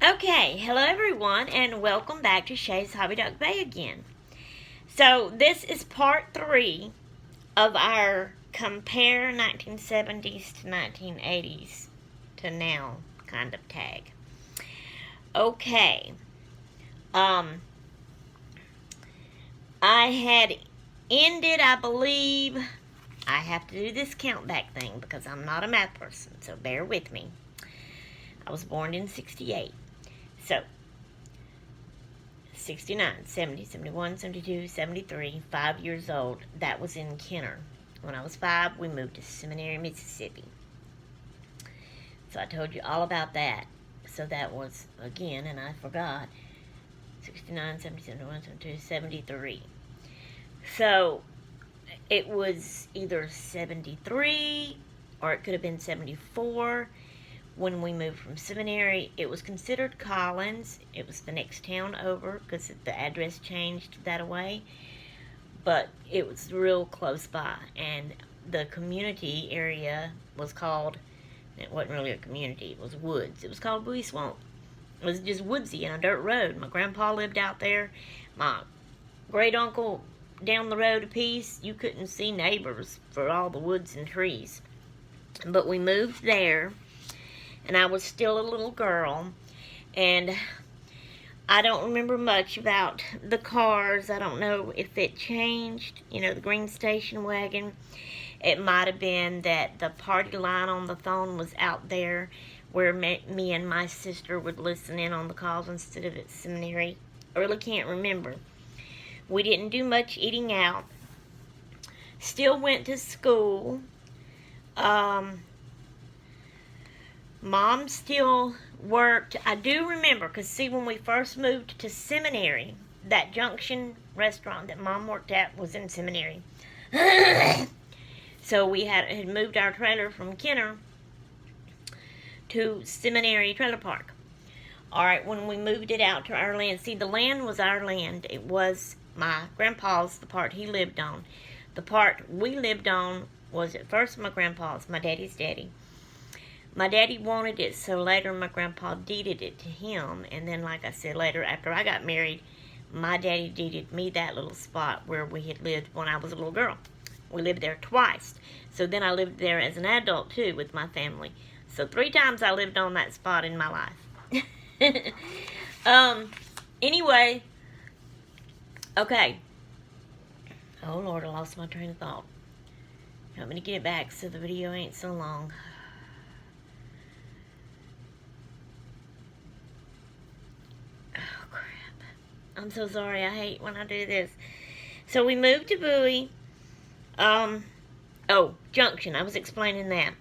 Okay, hello everyone, and welcome back to Shay's Hobby Duck Bay again. So, this is part 3 of our compare 1970s to 1980s to now kind of tag. Okay, I had ended, I believe, I have to do this count back thing because I'm not a math person, so bear with me. I was born in 68. So, 69, 70, 71, 72, 73, 5 years old. That was in Kenner. When I was 5, we moved to Seminary, Mississippi. So I told you all about that. So that was, again, and I forgot, 69, 70, 71, 72, 73. So it was either 73 or it could have been 74. When we moved from Seminary, it was considered Collins. It was the next town over because the address changed that way. But it was real close by. And the community area was called, it wasn't really a community, it was woods. It was called Bowie Swamp. It was just woodsy and a dirt road. My grandpa lived out there. My great uncle down the road a piece. You couldn't see neighbors for all the woods and trees. But we moved there. And I was still a little girl, and I don't remember much about the cars. I don't know if it changed, the green station wagon. It might have been that the party line on the phone was out there where me and my sister would listen in on the calls instead of at Seminary. I really can't remember. We didn't do much eating out. Still went to school. Mom still worked. I do remember, because see, when we first moved to Seminary, that Junction restaurant that Mom worked at was in Seminary. So we had moved our trailer from Kenner to Seminary Trailer Park. Alright, when we moved it out to our land, see, the land was our land. It was my grandpa's, the part he lived on. The part we lived on was at first my grandpa's, my daddy's daddy. My daddy wanted it, so later my grandpa deeded it to him. And then, like I said, later, after I got married, my daddy deeded me that little spot where we had lived when I was a little girl. We lived there twice. So then I lived there as an adult, too, with my family. So 3 times I lived on that spot in my life. Anyway. Okay. Oh, Lord, I lost my train of thought. Help me to get it back so the video ain't so long. I'm so sorry. I hate when I do this. So we moved to Bowie. Junction. I was explaining that.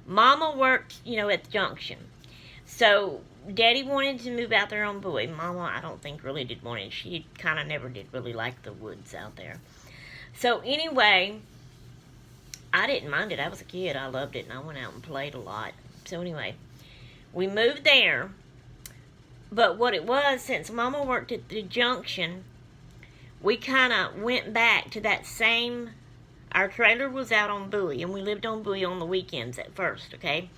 Mama worked, at the Junction. So Daddy wanted to move out there on Bowie. Mama, I don't think really did want it. She kind of never did really like the woods out there. So anyway, I didn't mind it. I was a kid. I loved it, and I went out and played a lot. So anyway, we moved there. But what it was, since Mama worked at the Junction, we kind of went back to that same, our trailer was out on Bowie, and we lived on Bowie on the weekends at first, okay?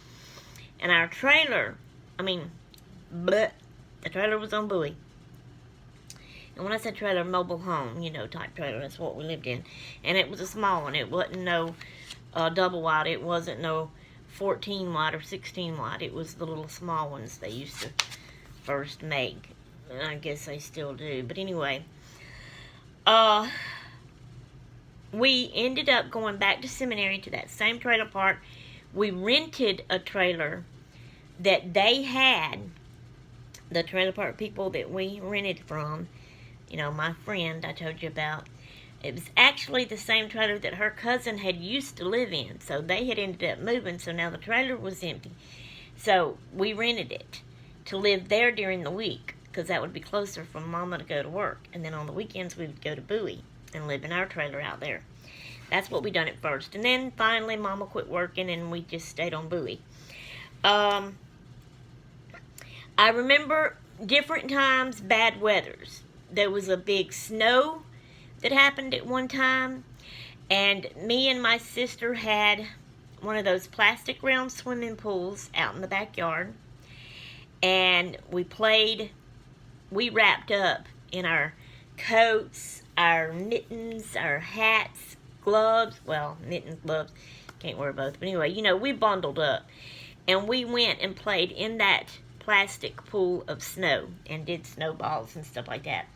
And our trailer, the trailer was on Bowie. And when I said trailer, mobile home, type trailer, that's what we lived in. And it was a small one. It wasn't no double wide. It wasn't no 14 wide or 16 wide. It was the little small ones they used to first make. I guess they still do. But anyway, we ended up going back to Seminary to that same trailer park. We rented a trailer that they had, the trailer park people that we rented from, my friend I told you about. It was actually the same trailer that her cousin had used to live in. So they had ended up moving, so now the trailer was empty. So we rented it to live there during the week, because that would be closer for Mama to go to work. And then on the weekends, we would go to Bowie and live in our trailer out there. That's what we done at first. And then finally, Mama quit working, and we just stayed on Bowie. I remember different times, bad weathers. There was a big snow that happened at one time, and me and my sister had one of those plastic round swimming pools out in the backyard. And we wrapped up in our coats, our mittens, our hats, gloves. Well, mittens, gloves, can't wear both. But anyway, we bundled up. And we went and played in that plastic pool of snow and did snowballs and stuff like that.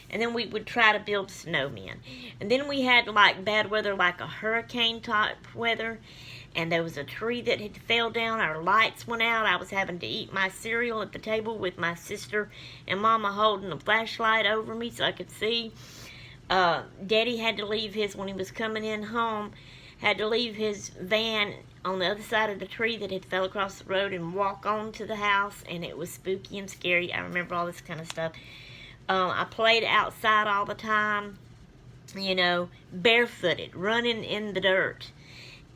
And then we would try to build snowmen. And then we had like bad weather, like a hurricane type weather. And there was a tree that had fell down. Our lights went out. I was having to eat my cereal at the table with my sister and Mama holding a flashlight over me so I could see. Daddy had to leave when he was coming in home, had to leave his van on the other side of the tree that had fell across the road and walk on to the house. And it was spooky and scary. I remember all this kind of stuff. I played outside all the time, barefooted, running in the dirt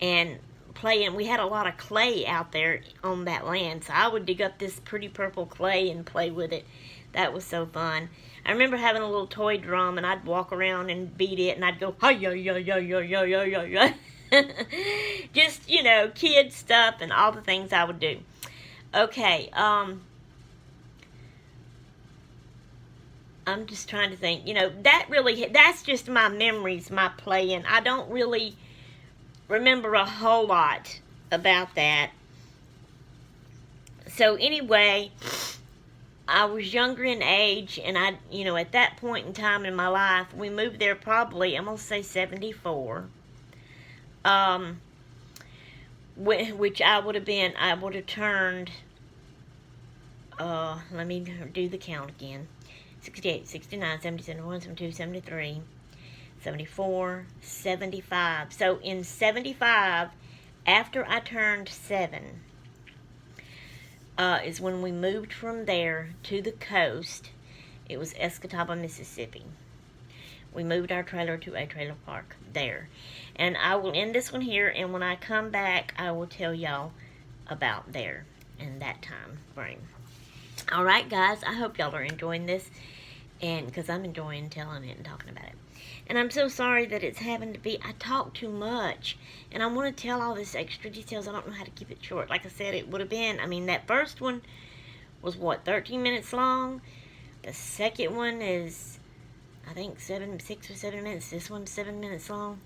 and playing. We had a lot of clay out there on that land, so I would dig up this pretty purple clay and play with it. That was so fun. I remember having a little toy drum, and I'd walk around and beat it, and I'd go, hi, yo, yo, yo, yo, yo, yo, yo, yo. Just, kid stuff and all the things I would do. Okay, I'm just trying to think, that's just my memories, my playing. I don't really remember a whole lot about that. So anyway, I was younger in age, and at that point in time in my life, we moved there probably, I'm going to say 74. Which I would have turned, let me do the count again. 68, 69, 70, 71, 72, 73, 74, 75. So in 75, after I turned 7, is when we moved from there to the coast. It was Escatawpa, Mississippi. We moved our trailer to a trailer park there. And I will end this one here, and when I come back, I will tell y'all about there and that time frame. Alright guys, I hope y'all are enjoying this, and because I'm enjoying telling it and talking about it. And I'm so sorry that it's having to be, I talk too much, and I want to tell all this extra details. I don't know how to keep it short. Like I said, it would have been, that first one was 13 minutes long. The second one is, I think 6 or 7 minutes. This one's 7 minutes long.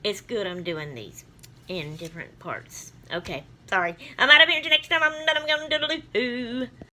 It's good I'm doing these in different parts. Okay, sorry. I'm out of here until next time. I'm going to do